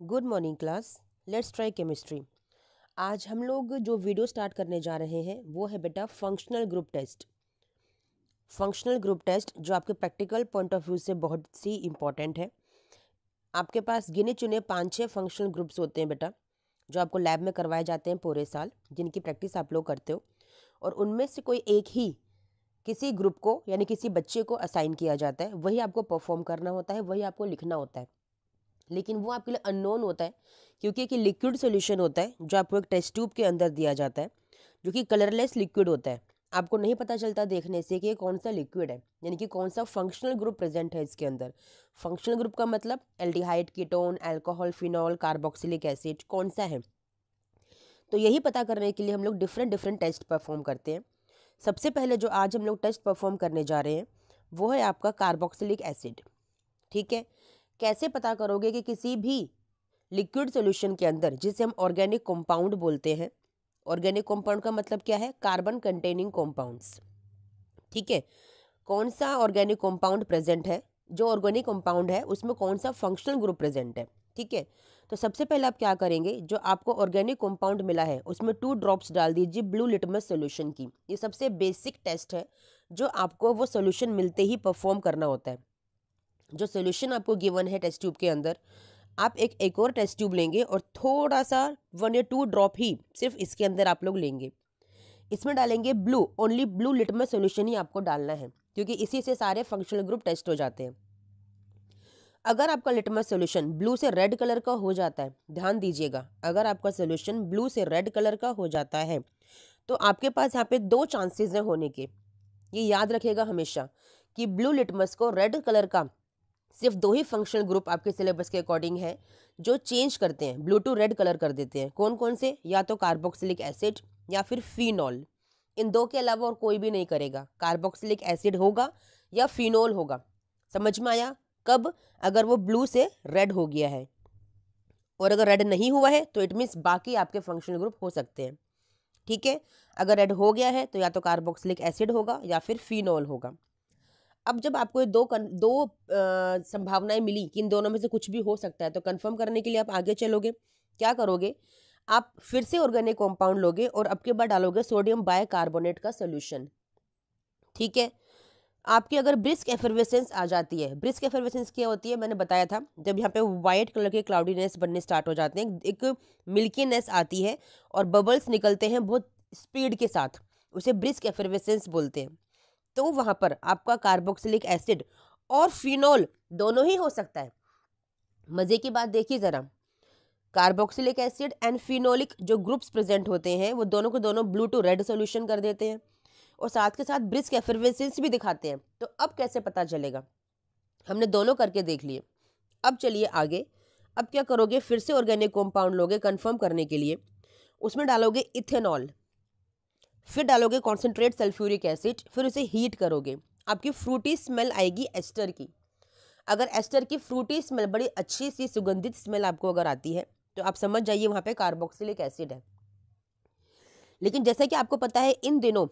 Good morning class. Let's try chemistry. आज हम लोग जो वीडियो स्टार्ट करने जा रहे हैं वो है बेटा functional group test. Functional group test जो आपके प्रैक्टिकल पॉइंट ऑफ व्यू से बहुत सी इम्पॉर्टेंट है। आपके पास गिने चुने 5-6 फंक्शनल ग्रुप्स होते हैं बेटा, जो आपको लैब में करवाए जाते हैं पूरे साल, जिनकी प्रैक्टिस आप लोग करते हो। और उनमें से कोई एक ही किसी ग्रुप को यानी किसी बच्चे को असाइन किया जाता है, वही आपको परफॉर्म करना होता है, वही आपको लिखना होता है। लेकिन वो आपके लिए अननोन होता है, क्योंकि एक लिक्विड सॉल्यूशन होता है जो आपको एक टेस्ट ट्यूब के अंदर दिया जाता है, जो कि कलरलेस लिक्विड होता है। आपको नहीं पता चलता देखने से कि ये कौन सा लिक्विड है, यानी कि कौन सा फंक्शनल ग्रुप प्रेजेंट है इसके अंदर। फंक्शनल ग्रुप का मतलब aldehyde, ketone, alcohol, phenol, carboxylic acid कौन सा है। तो यही पता करने के लिए हम लोग डिफरेंट डिफरेंट टेस्ट परफॉर्म करते हैं। सबसे पहले जो आज हम लोग टेस्ट परफॉर्म करने जा रहे हैं वो है आपका कार्बोक्सिलिक एसिड। ठीक है, कैसे पता करोगे कि किसी भी लिक्विड सॉल्यूशन के अंदर, जिसे हम ऑर्गेनिक कंपाउंड बोलते हैं, ऑर्गेनिक कंपाउंड का मतलब क्या है, कार्बन कंटेनिंग कंपाउंड्स। ठीक है, कौन सा ऑर्गेनिक कंपाउंड प्रेजेंट है, जो ऑर्गेनिक कंपाउंड है उसमें कौन सा फंक्शनल ग्रुप प्रेजेंट है। ठीक है, तो सबसे पहले आप क्या करेंगे, जो आपको ऑर्गेनिक कंपाउंड मिला है उसमें 2 ड्रॉप्स डाल दीजिए ब्लू लिटमस सॉल्यूशन की। ये सबसे बेसिक टेस्ट है जो आपको वो सॉल्यूशन मिलते ही परफॉर्म करना होता है। जो सॉल्यूशन आपको गिवन है टेस्ट ट्यूब के अंदर, आप एक और टेस्ट ट्यूब लेंगे और थोड़ा सा 1 या 2 ड्रॉप ही सिर्फ इसके अंदर आप लोग लेंगे। इसमें डालेंगे blue, only blue litmus solution ही आपको डालना है, क्योंकि इसी से सारे फंक्शनल ग्रुप टेस्ट हो जाते हैं। अगर आपका लिटमस सॉल्यूशन ब्लू से रेड कलर का हो जाता है, ध्यान दीजिएगा, अगर आपका सॉल्यूशन ब्लू से रेड कलर का हो जाता है तो आपके पास यहाँ पे 2 चांसेस हैं होने के। ये याद रखिएगा हमेशा कि ब्लू लिटमस को रेड कलर का सिर्फ 2 ही फंक्शनल ग्रुप आपके सिलेबस के अकॉर्डिंग है जो चेंज करते हैं, ब्लू टू रेड कलर कर देते हैं। कौन कौन से, या तो कार्बोक्सिलिक एसिड या फिर फिनॉल। इन 2 के अलावा और कोई भी नहीं करेगा। कार्बोक्सिलिक एसिड होगा या फिनॉल होगा। समझ में आया? कब? अगर वो ब्लू से रेड हो गया है, और अगर रेड नहीं हुआ है तो इट मीन्स बाकी आपके फंक्शनल ग्रुप हो सकते हैं। ठीक है, अगर रेड हो गया है तो या तो कार्बोक्सिलिक एसिड होगा या फिर फिनॉल होगा। अब जब आपको ये दो संभावनाएं मिली कि इन दोनों में से कुछ भी हो सकता है, तो कंफर्म करने के लिए आप आगे चलोगे। क्या करोगे, आप फिर से ऑर्गेनिक कंपाउंड लोगे और अब के बाद डालोगे सोडियम बाइकार्बोनेट का सोल्यूशन। ठीक है, आपकी अगर ब्रिस्क एफर्वेसेंस आ जाती है, ब्रिस्क एफर्वेसेंस क्या होती है मैंने बताया था, जब यहाँ पे व्हाइट कलर के क्लाउडीनेस बनने स्टार्ट हो जाते हैं, एक मिल्कीनेस आती है और बबल्स निकलते हैं बहुत स्पीड के साथ, उसे ब्रिस्क एफर्वेसेंस बोलते हैं। तो वहां पर आपका कार्बोक्सिलिक एसिड और फिनॉल दोनों ही हो सकता है। मजे की बात देखिए जरा, कार्बोक्सिलिक एसिड एंड फिनोलिक जो ग्रुप्स प्रेजेंट होते हैं वो दोनों को दोनों ब्लू टू रेड सोल्यूशन कर देते हैं और साथ के साथ ब्रिस्क एफर्वेसेंस भी दिखाते हैं। तो अब कैसे पता चलेगा, हमने दोनों करके देख लिए। अब चलिए आगे। अब क्या करोगे, फिर से ऑर्गेनिक कंपाउंड लोगे कंफर्म करने के लिए, उसमें डालोगे इथेनॉल, फिर डालोगे कॉन्सेंट्रेट सल्फ्यूरिक एसिड, फिर उसे हीट करोगे। आपकी फ्रूटी स्मेल आएगी एस्टर की। अगर एस्टर की फ्रूटी स्मेल, बड़ी अच्छी सी सुगंधित स्मेल आपको अगर आती है तो आप समझ जाइए वहां पे कार्बोक्सिलिक एसिड है। लेकिन जैसे कि आपको पता है इन दिनों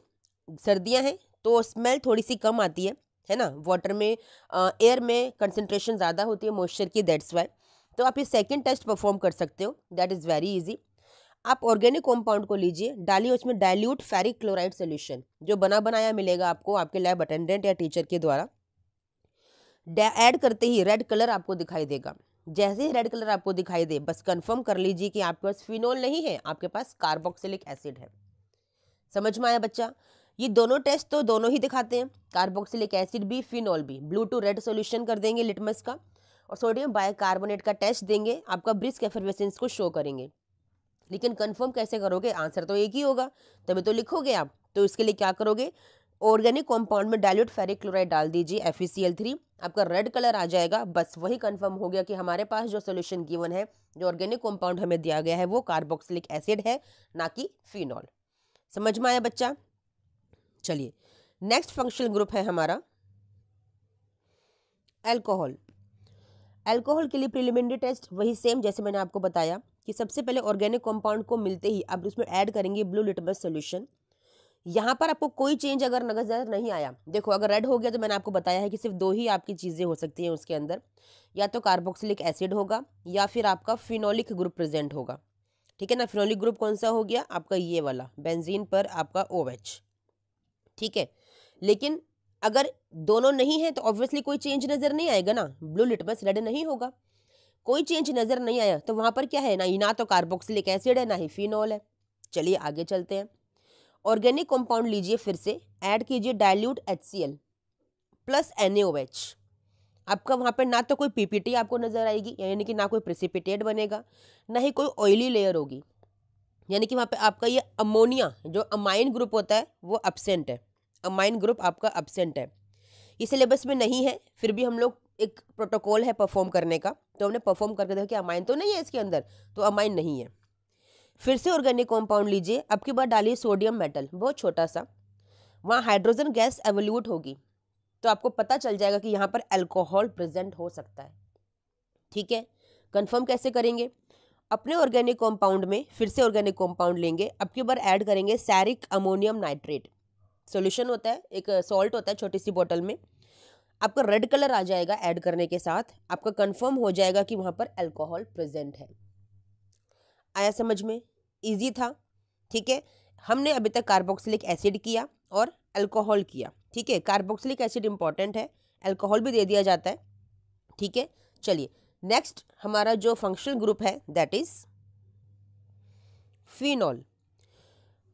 सर्दियां हैं तो स्मेल थोड़ी सी कम आती है ना, वाटर में एयर में कंसंट्रेशन ज़्यादा होती है मॉइस्चर की, दैट्स वाई। तो आप ये सेकंड टेस्ट परफॉर्म कर सकते हो, दैट इज़ वेरी इजी। आप ऑर्गेनिक कंपाउंड को लीजिए, डालिए उसमें डाइल्यूट फेरिक क्लोराइड सोल्यूशन, जो बना बनाया मिलेगा आपको आपके लैब अटेंडेंट या टीचर के द्वारा। ऐड करते ही रेड कलर आपको दिखाई देगा। जैसे ही रेड कलर आपको दिखाई दे, बस कंफर्म कर लीजिए कि आपके पास फिनोल नहीं है, आपके पास कार्बोक्सिलिक एसिड है। समझ में आया बच्चा? ये दोनों टेस्ट तो दोनों ही दिखाते हैं, कार्बोक्सिलिक एसिड भी फिनॉल भी। ब्लू टू रेड सोल्यूशन कर देंगे लिटमस का, और सोडियम बाइकार्बोनेट का टेस्ट देंगे, आपका ब्रिस्क एफर्वेसेंस को शो करेंगे। लेकिन कंफर्म कैसे करोगे, आंसर तो एक ही होगा तभी तो लिखोगे आप। तो इसके लिए क्या करोगे, ऑर्गेनिक कंपाउंड में डाइल्यूट फेरिक क्लोराइड डाल दीजिए FeCl3, आपका रेड कलर आ जाएगा। बस वही कंफर्म हो गया कि हमारे पास जो सोल्यूशन गिवन है, जो ऑर्गेनिक कंपाउंड हमें दिया गया है, वो कार्बोक्सिलिक एसिड है, ना कि फिनॉल। समझ में आया बच्चा? चलिए, नेक्स्ट फंक्शनल ग्रुप है हमारा अल्कोहल। अल्कोहल के लिए प्रिलिमिनरी टेस्ट वही सेम जैसे मैंने आपको बताया कि सबसे पहले ऑर्गेनिक कंपाउंड को मिलते ही आप उसमें ऐड करेंगे ब्लू लिटमस सोल्यूशन। यहाँ पर आपको कोई चेंज अगर नजर नहीं आया, देखो अगर रेड हो गया तो मैंने आपको बताया है कि सिर्फ दो ही आपकी चीज़ें हो सकती हैं उसके अंदर, या तो कार्बोक्सिलिक एसिड होगा या फिर आपका फिनोलिक ग्रुप प्रेजेंट होगा। ठीक है ना, फिनोलिक ग्रुप कौन सा हो गया, आपका ये वाला बेंजीन पर आपका OH। ठीक है, लेकिन अगर दोनों नहीं है तो ऑब्वियसली कोई चेंज नजर नहीं आएगा ना, ब्लू लिटमस रेड नहीं होगा। कोई चेंज नजर नहीं आया तो वहां पर क्या है, ना तो कार्बोक्सिलिक एसिड है ना ही फिनोल है। चलिए आगे चलते हैं। ऑर्गेनिक कंपाउंड लीजिए, फिर से ऐड कीजिए डाइल्यूट HCl प्लस NaOH। आपका वहां पर ना तो कोई PPT आपको नजर आएगी, यानी कि ना कोई प्रेसिपिटेट बनेगा, ना ही कोई ऑयली लेयर होगी, यानी कि वहां पे आपका ये अमोनिया जो अमाइन ग्रुप होता है वो एब्सेंट है। अमाइन ग्रुप आपका एब्सेंट है, ये सिलेबस में नहीं है, फिर भी हम लोग एक प्रोटोकॉल है परफॉर्म करने का, तो हमने परफॉर्म करके देखा कि अमाइन तो नहीं है इसके अंदर, तो अमाइन नहीं है। फिर से ऑर्गेनिक कंपाउंड लीजिए, अब की बार डालिए सोडियम मेटल, बहुत छोटा सा, वहाँ हाइड्रोजन गैस एवोल्यूट होगी तो आपको पता चल जाएगा कि यहाँ पर अल्कोहल प्रेजेंट हो सकता है। ठीक है, कंफर्म कैसे करेंगे, अपने ऑर्गेनिक कंपाउंड में फिर से ऑर्गेनिक कंपाउंड लेंगे, अब की बार ऐड करेंगे सैरिक अमोनियम नाइट्रेट। सॉल्यूशन होता है, एक सॉल्ट होता है छोटी सी बोतल में, आपका रेड कलर आ जाएगा ऐड करने के साथ, आपका कंफर्म हो जाएगा कि वहां पर अल्कोहल प्रेजेंट है। आया समझ में, इजी था। ठीक है, हमने अभी तक कार्बोक्सिलिक एसिड किया और अल्कोहल किया। ठीक है, कार्बोक्सिलिक एसिड इंपॉर्टेंट है, अल्कोहल भी दे दिया जाता है। ठीक है, चलिए नेक्स्ट हमारा जो फंक्शनल ग्रुप है that is phenol.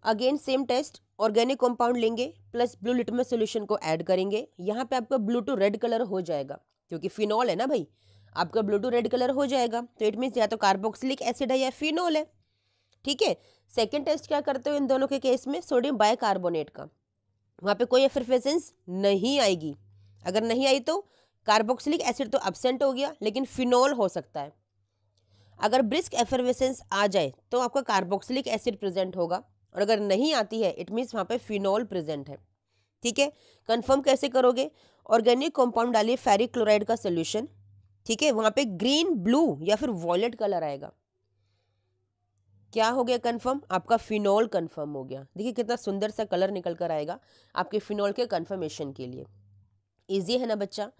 Again same test, organic compound लेंगे प्लस ब्लू लिटमस सॉल्यूशन को ऐड करेंगे, यहाँ पे आपका ब्लू टू रेड कलर हो जाएगा, क्योंकि फिनॉल है ना भाई, आपका ब्लू टू रेड कलर हो जाएगा, तो इट मीन्स या तो कार्बोक्सिलिक एसिड है या फिनॉल है। ठीक है, सेकेंड टेस्ट क्या करते हो इन दोनों के केस में, सोडियम बाइकार्बोनेट का, वहाँ पे कोई एफरवेसेंस नहीं आएगी। अगर नहीं आई तो कार्बोक्सिलिक एसिड तो एब्सेंट हो गया, लेकिन फिनॉल हो सकता है। अगर ब्रिस्क एफरवेसेंस आ जाए तो आपका कार्बोक्सिलिक एसिड प्रेजेंट होगा, और अगर नहीं आती है इट मीन्स वहाँ पे फिनॉल प्रेजेंट है। ठीक है, कंफर्म कैसे करोगे, ऑर्गेनिक कंपाउंड डालिए फेरिक क्लोराइड का सोल्यूशन। ठीक है, वहाँ पे ग्रीन, ब्लू या फिर वॉयलेट कलर आएगा, क्या हो गया कंफर्म, आपका फिनॉल कंफर्म हो गया। देखिए कितना सुंदर सा कलर निकल कर आएगा आपके फिनॉल के कंफर्मेशन के लिए। इजी है ना बच्चा,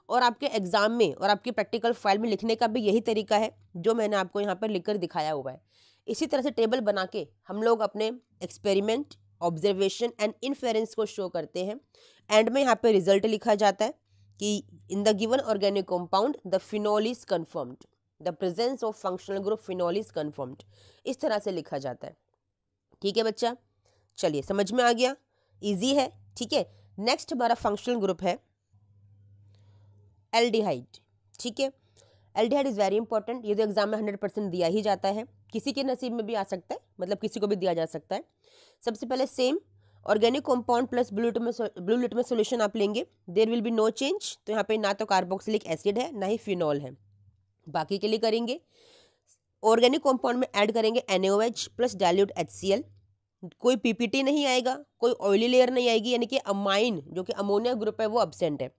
और आपके एग्जाम में और आपकी प्रैक्टिकल फाइल में लिखने का भी यही तरीका है जो मैंने आपको यहाँ पर लिखकर दिखाया हुआ है। इसी तरह से टेबल बना के हम लोग अपने एक्सपेरिमेंट, ऑब्जर्वेशन एंड इन्फेरेंस को शो करते हैं। एंड में यहाँ पे रिजल्ट लिखा जाता है कि in the given organic compound the phenol is confirmed, the presence of functional group phenol is confirmed, इस तरह से लिखा जाता है। ठीक है बच्चा, चलिए समझ में आ गया, इजी है। ठीक है, नेक्स्ट हमारा फंक्शनल ग्रुप है एल्डिहाइड। ठीक है, एल्डिहाइड इज वेरी इंपॉर्टेंट, ये तो एग्जाम में 100% दिया ही जाता है, किसी के नसीब में भी आ सकता है, मतलब किसी को भी दिया जा सकता है। सबसे पहले same organic compound plus blue litmus solution आप लेंगे, there will be no change, तो यहाँ पे ना तो कार्बोक्सिलिक एसिड है ना ही फिनॉल है। बाकी के लिए करेंगे, ऑर्गेनिक कंपाउंड में ऐड करेंगे NaOH प्लस डाइल्यूट HCl, कोई PPT नहीं आएगा, कोई ऑयली लेयर नहीं आएगी, यानी कि अमाइन जो कि अमोनिया ग्रुप है वो एब्सेंट है।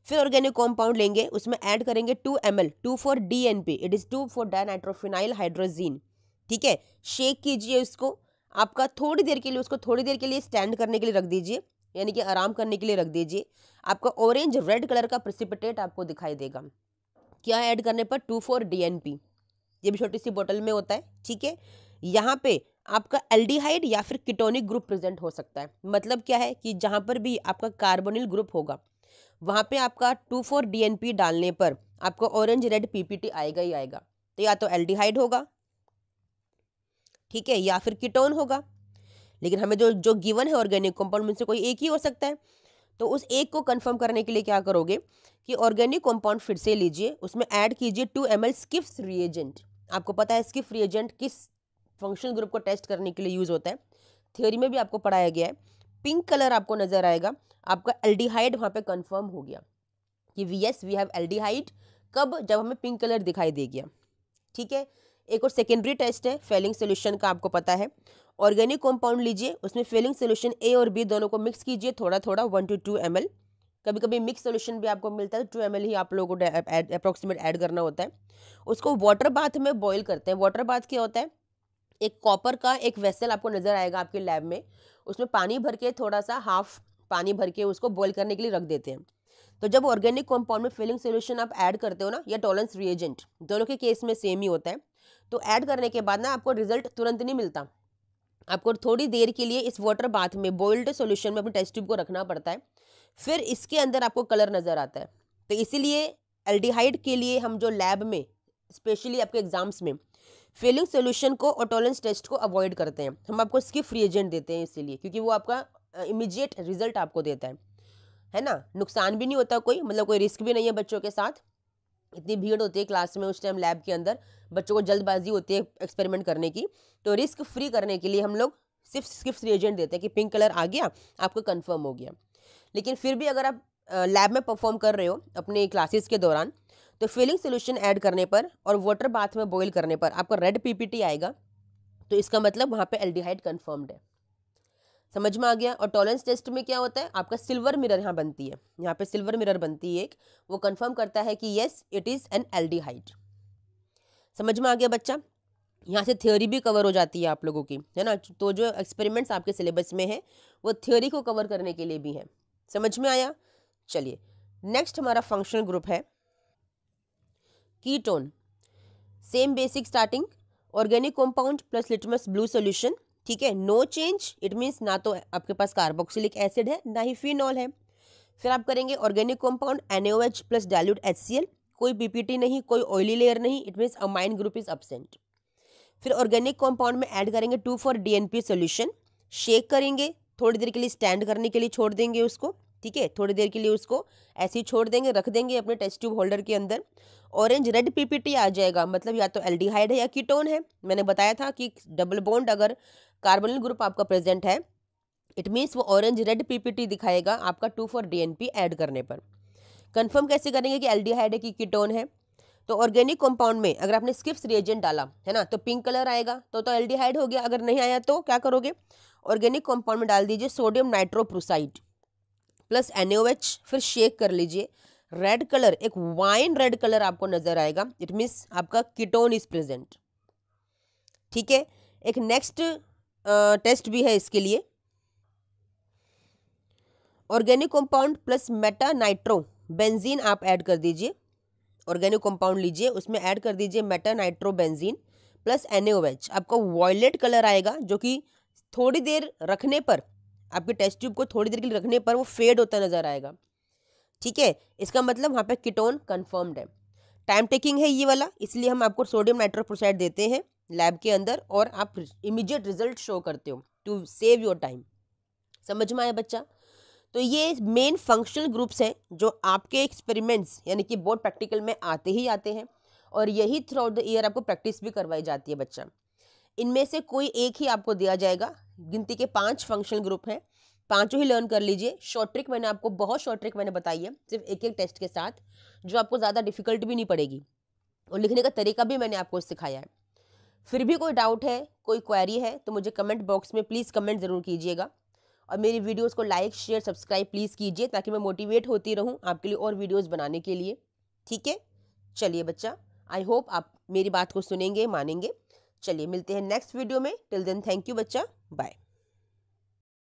फिर ऑर्गेनिक कंपाउंड लेंगे, उसमें ऐड करेंगे 2 ml, 2 for DNP, it is 2 for dinitrophenyl hydrazine. ठीक है, शेक कीजिए उसको, आपका थोड़ी देर के लिए, उसको थोड़ी देर के लिए स्टैंड करने के लिए रख दीजिए, यानी कि आराम करने के लिए रख दीजिए। आपका ऑरेंज रेड कलर का प्रेसिपिटेट आपको दिखाई देगा। क्या ऐड करने पर, 2 फॉर DNP, ये भी छोटी सी बोतल में होता है। ठीक है, यहाँ पे आपका एल्डिहाइड या फिर कीटोनिक ग्रुप प्रेजेंट हो सकता है। मतलब क्या है कि जहाँ पर भी आपका कार्बोनिल ग्रुप होगा वहाँ पे आपका 2,4 DNP डालने पर आपको ऑरेंज रेड PPT आएगा ही आएगा, तो या तो एल्डिहाइड होगा, ठीक है, या फिर कीटोन होगा। लेकिन हमें जो जो गिवन है ऑर्गेनिक कंपाउंड में से कोई एक ही हो सकता है, तो उस एक को कंफर्म करने के लिए क्या करोगे कि ऑर्गेनिक कंपाउंड फिर से लीजिए, उसमें ऐड कीजिए 2 ml स्किफ्स रिएजेंट। आपको पता है स्किफ रिएजेंट किस फंक्शनल ग्रुप को टेस्ट करने के लिए यूज होता है, थ्योरी में भी आपको पढ़ाया गया है। पिंक कलर आपको नजर आएगा, आपका एल्डिहाइड वहां पे कंफर्म हो गया कि यस वी हैव एल्डिहाइड। कब, जब हमें पिंक कलर दिखाई दे गया। ठीक है, एक और सेकेंडरी टेस्ट है फेलिंग सोल्यूशन का, आपको पता है। ऑर्गेनिक कंपाउंड लीजिए, उसमें फेलिंग सोल्यूशन A और B दोनों को मिक्स कीजिए थोड़ा थोड़ा, 1 to 2 ml। कभी कभी मिक्स सोल्यूशन भी आपको मिलता है, 2 ml ही आप लोगों को अप्रोक्सीमेट ऐड करना होता है। उसको वाटर बाथ में बॉईल करते हैं। वाटर बाथ क्या होता है, एक कॉपर का एक वेसल आपको नज़र आएगा आपके लैब में, उसमें पानी भर के थोड़ा सा हाफ पानी भर के उसको बॉईल करने के लिए रख देते हैं। तो जब ऑर्गेनिक कंपाउंड में फिलिंग सोल्यूशन आप ऐड करते हो ना, या टॉलरेंस रिएजेंट, दोनों के केस में सेम ही होता है, तो ऐड करने के बाद ना आपको रिजल्ट तुरंत नहीं मिलता, आपको थोड़ी देर के लिए इस वाटर बाथ में बॉइल्ड सॉल्यूशन में अपने टेस्ट ट्यूब को रखना पड़ता है, फिर इसके अंदर आपको कलर नज़र आता है। तो इसीलिए एल्डिहाइड के लिए हम जो लैब में स्पेशली आपके एग्जाम्स में फिलिंग सोल्यूशन को और टॉलरेंस टेस्ट को अवॉइड करते हैं, हम आपको स्किप रिएजेंट देते हैं इसीलिए, क्योंकि वो आपका इमीडिएट रिजल्ट आपको देता है ना, नुकसान भी नहीं होता कोई, मतलब कोई रिस्क भी नहीं है बच्चों के साथ। इतनी भीड़ होती है क्लास में उस टाइम लैब के अंदर, बच्चों को जल्दबाजी होती है एक्सपेरिमेंट करने की, तो रिस्क फ्री करने के लिए हम लोग सिर्फ स्किप रिएजेंट देते हैं कि पिंक कलर आ गया आपको कंफर्म हो गया। लेकिन फिर भी अगर आप लैब में परफॉर्म कर रहे हो अपने क्लासेस के दौरान, तो फिलिंग सोल्यूशन ऐड करने पर और वाटर बाथ में बॉईल करने पर आपका रेड पीपीटी आएगा, तो इसका मतलब वहाँ पे एल्डिहाइड कंफर्म्ड है। समझ में आ गया। और टॉलरेंस टेस्ट में क्या होता है, आपका सिल्वर मिरर यहाँ बनती है, यहाँ पे सिल्वर मिरर बनती है एक, वो कंफर्म करता है कि yes it is an aldehyde. समझ में आ गया बच्चा। यहाँ से थ्योरी भी कवर हो जाती है आप लोगों की, है ना, तो जो एक्सपेरिमेंट्स आपके सिलेबस में है वो थ्योरी को कवर करने के लिए भी है। समझ में आया। चलिए नेक्स्ट हमारा फंक्शनल ग्रुप है ketone. Same basic starting, organic compound plus litmus blue solution, ठीक है, नो चेंज, इट मीन्स ना तो आपके पास कार्बोक्सिलिक एसिड है ना ही फिनॉल है। फिर आप करेंगे organic compound NaOH plus dilute HCl, कोई पीपीटी नहीं, कोई ऑयली लेयर नहीं, it means amine group is absent. फिर ऑर्गेनिक कंपाउंड में ऐड करेंगे 2,4-DNP सॉल्यूशन, शेक करेंगे, थोड़ी देर के लिए स्टैंड करने के लिए छोड़ देंगे उसको, ठीक है, थोड़ी देर के लिए उसको ऐसे ही छोड़ देंगे, रख देंगे अपने टेस्ट ट्यूब होल्डर के अंदर। ऑरेंज रेड पीपीटी आ जाएगा, मतलब या तो एल्डिहाइड है या कीटोन है। मैंने बताया था कि डबल बॉन्ड अगर कार्बोनिल ग्रुप आपका प्रेजेंट है, इट मीन्स वो ऑरेंज रेड पीपीटी दिखाएगा आपका 2,4-DNP ऐड करने पर। कंफर्म कैसे करेंगे कि एल्डिहाइड है कि कीटोन है, तो ऑर्गेनिक कंपाउंड में अगर आपने स्किप्स रिएजेंट डाला है ना, तो पिंक कलर आएगा, तो एल्डिहाइड हो गया। अगर नहीं आया तो क्या करोगे, ऑर्गेनिक कंपाउंड में डाल दीजिए सोडियम नाइट्रोप्रोसाइड प्लस NaOH, फिर शेक कर लीजिए, रेड कलर, एक वाइन रेड कलर आपको नजर आएगा, इट मीन्स आपका कीटोन इज प्रेजेंट। ठीक है, एक नेक्स्ट टेस्ट भी है इसके लिए, organic compound plus Meta nitro benzene आप ऐड कर दीजिए। ऑर्गेनिक कंपाउंड लीजिए, उसमें ऐड कर दीजिए Meta nitro benzene plus NaOH, आपको वॉयलेट कलर आएगा, जो कि थोड़ी देर रखने पर, आपके टेस्ट ट्यूब को थोड़ी देर के लिए रखने पर वो फेड होता नजर आएगा। ठीक है, इसका मतलब वहाँ पे कीटोन कंफर्म्ड है। टाइम टेकिंग है ये वाला, इसलिए हम आपको सोडियम नाइट्रोप्रोसाइड देते हैं लैब के अंदर, और आप इमीडिएट रिजल्ट शो करते हो टू सेव योर टाइम। समझ में आया बच्चा। तो ये मेन फंक्शनल ग्रुप्स हैं जो आपके एक्सपेरिमेंट्स यानी कि बोर्ड प्रैक्टिकल में आते ही आते हैं, और यही थ्रू आउट द ईयर आपको प्रैक्टिस भी करवाई जाती है बच्चा। इनमें से कोई एक ही आपको दिया जाएगा, गिनती के 5 फंक्शनल ग्रुप हैं, पांचों ही लर्न कर लीजिए। शॉर्ट ट्रिक मैंने आपको बहुत शॉर्ट ट्रिक मैंने बताई है, सिर्फ एक एक टेस्ट के साथ, जो आपको ज़्यादा डिफिकल्ट भी नहीं पड़ेगी, और लिखने का तरीका भी मैंने आपको सिखाया है। फिर भी कोई डाउट है, कोई क्वेरी है, तो मुझे कमेंट बॉक्स में प्लीज़ कमेंट ज़रूर कीजिएगा, और मेरी वीडियोस को लाइक शेयर सब्सक्राइब प्लीज़ कीजिए, ताकि मैं मोटिवेट होती रहूँ आपके लिए और वीडियोस बनाने के लिए। ठीक है, चलिए बच्चा, आई होप आप मेरी बात को सुनेंगे, मानेंगे। चलिए मिलते हैं नेक्स्ट वीडियो में, टिल देन थैंक यू बच्चा, बाय।